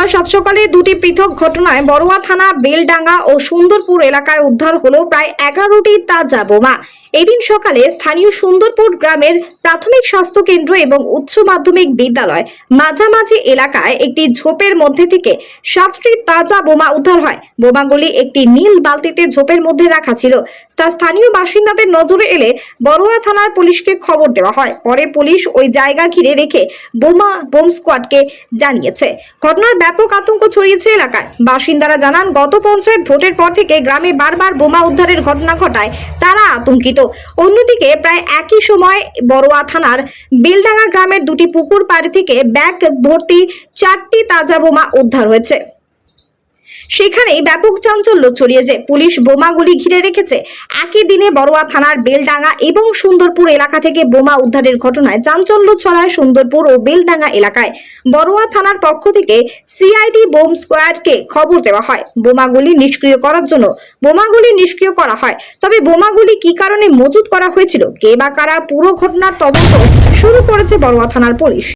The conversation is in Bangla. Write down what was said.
সোমবার সাত সকালে দুটি পৃথক ঘটনায় বড়ুয়া থানা বেলডাঙ্গা ও সুন্দরপুর এলাকায় উদ্ধার হলো প্রায় 11টি তাজা বোমা। এদিন সকালে স্থানীয় সুন্দরপুর গ্রামের প্রাথমিক স্বাস্থ্য কেন্দ্র এবং উচ্চ মাধ্যমিক বিদ্যালয় মাঝামাঝি এলাকায় একটি ঝোপের মধ্যে থেকে 7টি তাজা বোমা উদ্ধার হয়। বোমাগুলি একটি নীল বালতিতে ঝোপের মধ্যে রাখা ছিল। তা স্থানীয় বাসিন্দাদের নজরে এলে বড়ুয়া থানার পুলিশকে খবর দেওয়া হয়। পরে পুলিশ ওই জায়গা ঘিরে রেখে বোম স্কোয়াডকে জানিয়েছে। ঘটনার ব্যাপক আতঙ্ক ছড়িয়েছে এলাকায়। বাসিন্দারা জানান, গত পঞ্চায়েত ভোটের পর থেকে গ্রামে বারবার বোমা উদ্ধারের ঘটনা ঘটায় তারা আতঙ্কিত। অন্যদিকে প্রায় একই সময় বড়ুয়া থানার বেলডাঙ্গা গ্রামের দুটি পুকুর পাড় থেকে ব্যাগ ভর্তি 4টি তাজা বোমা উদ্ধার হয়েছে। সেখানেই ব্যাপক চাঞ্চল্য ছড়িয়েছে। পুলিশ বোমাগুলি ঘিরে রেখেছে। একই দিনে বড়ুয়া থানার বেলডাঙ্গা এবং সুন্দরপুর এলাকা থেকে বোমা উদ্ধারের ঘটনায় চাঞ্চল্য ছড়ায় সুন্দরপুর ও বেলডাঙ্গা এলাকায়। বড়ুয়া থানার পক্ষ থেকে সিআইডি বোম স্কোয়াডকে খবর দেওয়া হয়। বোমাগুলি নিষ্ক্রিয় করার জন্য বোমাগুলি নিষ্ক্রিয় করা হয়। তবে বোমাগুলি কি কারণে মজুত করা হয়েছিল, কে বা কারা, পুরো ঘটনার তদন্ত শুরু করেছে বড়ুয়া থানার পুলিশ।